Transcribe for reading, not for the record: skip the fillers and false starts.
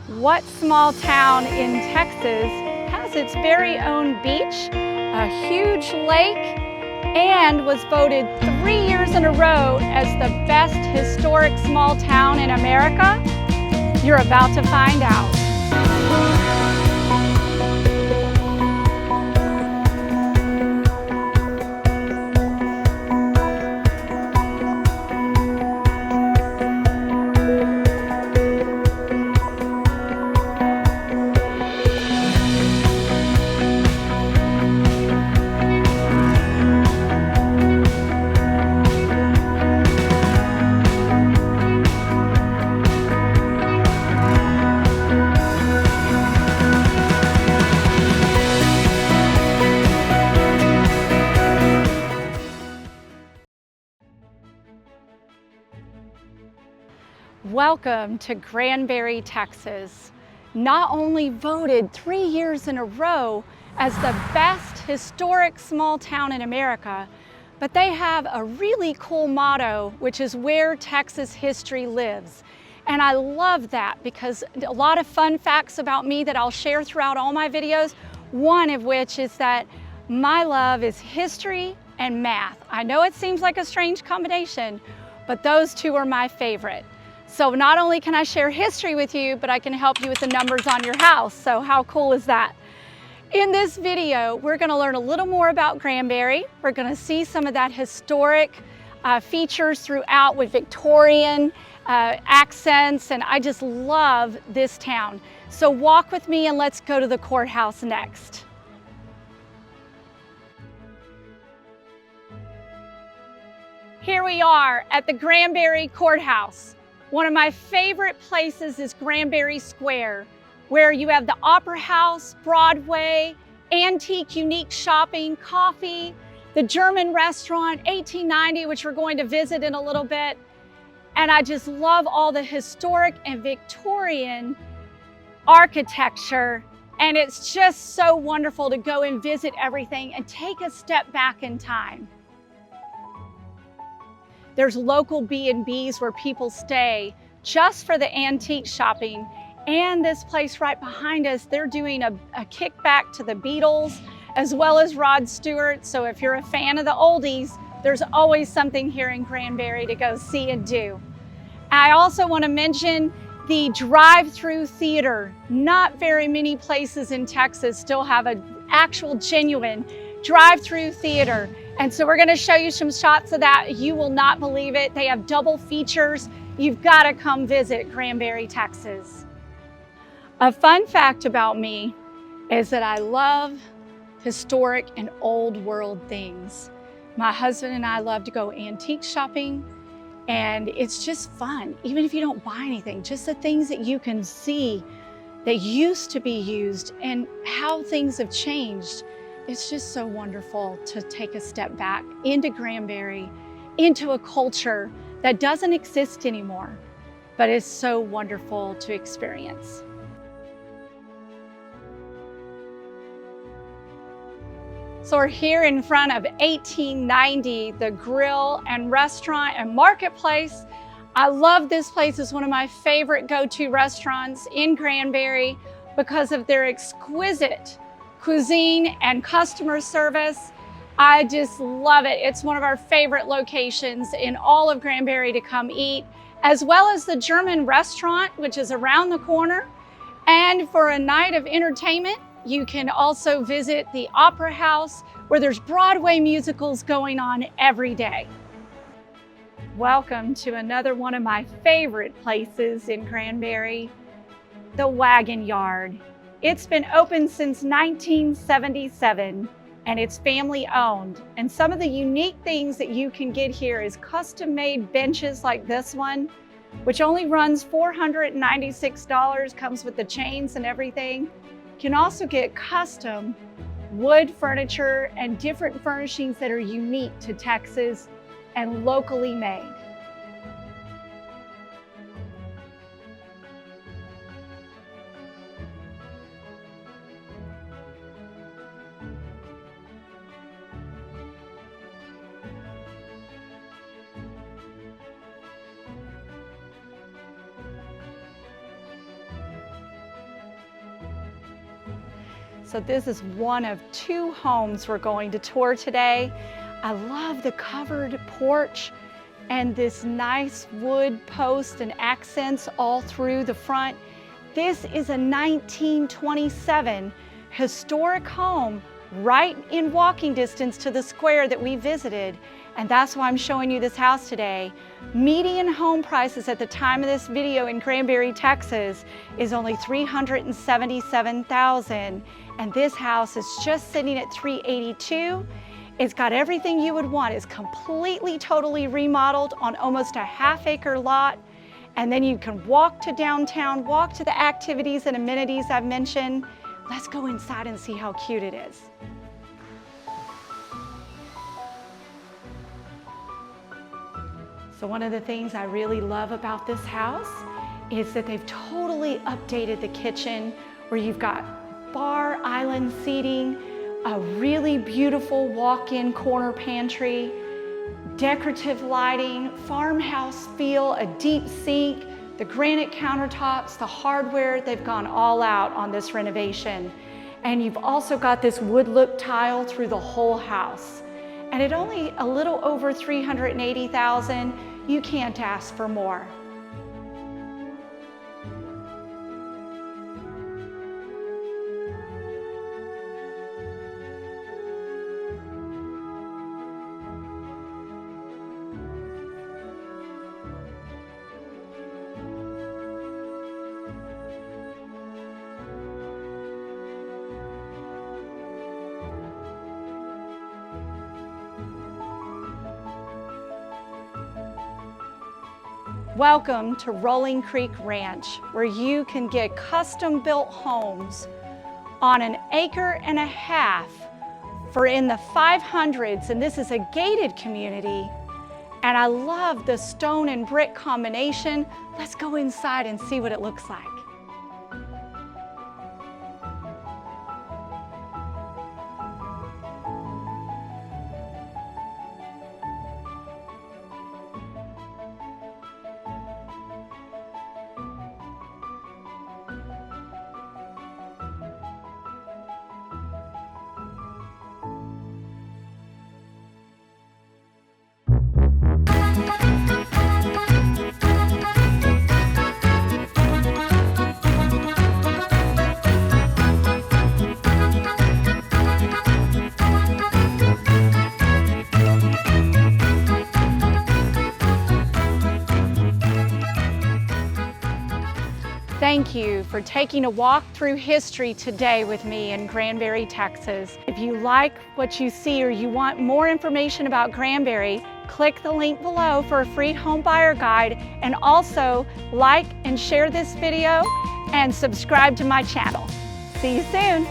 What small town in Texas has its very own beach, a huge lake, and was voted 3 years in a row as the best historic small town in America? You're about to find out. Welcome to Granbury, Texas. Not only voted 3 years in a row as the best historic small town in America, but they have a really cool motto, which is where Texas history lives. And I love that because a lot of fun facts about me that I'll share throughout all my videos, one of which is that my love is history and math. I know it seems like a strange combination, but those two are my favorite. So not only can I share history with you, but I can help you with the numbers on your house. So how cool is that? In this video, we're going to learn a little more about Granbury. We're going to see some of that historic features throughout with Victorian accents, and I just love this town. So walk with me and let's go to the courthouse next. Here we are at the Granbury Courthouse. One of my favorite places is Granbury Square, where you have the Opera House, Broadway, antique, unique shopping, coffee, the German restaurant, 1890, which we're going to visit in a little bit. And I just love all the historic and Victorian architecture. And it's just so wonderful to go and visit everything and take a step back in time. There's local B&Bs where people stay just for the antique shopping. And this place right behind us, they're doing a kickback to the Beatles as well as Rod Stewart. So if you're a fan of the oldies, there's always something here in Granbury to go see and do. I also want to mention the drive-through theater. Not very many places in Texas still have an actual genuine drive-through theater. And so we're going to show you some shots of that. You will not believe it. They have double features. You've got to come visit Granbury, Texas. A fun fact about me is that I love historic and old world things. My husband and I love to go antique shopping, and it's just fun. Even if you don't buy anything, just the things that you can see that used to be used and how things have changed. It's just so wonderful to take a step back into Granbury, into a culture that doesn't exist anymore, but is so wonderful to experience. So we're here in front of 1890, the grill and restaurant and marketplace. I love this place. It's one of my favorite go-to restaurants in Granbury because of their exquisite cuisine and customer service. I just love it. It's one of our favorite locations in all of Granbury to come eat, as well as the German restaurant, which is around the corner. And for a night of entertainment, you can also visit the Opera House, where there's Broadway musicals going on every day. Welcome to another one of my favorite places in Granbury, the Wagon Yard. It's been open since 1977 and it's family owned. And some of the unique things that you can get here is custom made benches like this one, which only runs $496, comes with the chains and everything. You can also get custom wood furniture and different furnishings that are unique to Texas and locally made. So this is one of 2 homes we're going to tour today. I love the covered porch and this nice wood post and accents all through the front. This is a 1927 historic home right in walking distance to the square that we visited, and that's why I'm showing you this house today. Median home prices at the time of this video in Granbury, Texas is only $377,000, and this house is just sitting at $382,000. It's got everything you would want. It's completely, totally remodeled on almost a half-acre lot, and then you can walk to downtown, walk to the activities and amenities I've mentioned. Let's go inside and see how cute it is. So one of the things I really love about this house is that they've totally updated the kitchen, where you've got bar island seating, a really beautiful walk-in corner pantry, decorative lighting, farmhouse feel, a deep sink, the granite countertops, the hardware. They've gone all out on this renovation. And you've also got this wood look tile through the whole house. And at only a little over $380,000, you can't ask for more. Welcome to Rolling Creek Ranch, where you can get custom-built homes on 1.5 acres for in the 500s, and this is a gated community. And I love the stone and brick combination. Let's go inside and see what it looks like. Thank you for taking a walk through history today with me in Granbury, Texas. If you like what you see or you want more information about Granbury, click the link below for a free home buyer guide, and also like and share this video and subscribe to my channel. See you soon.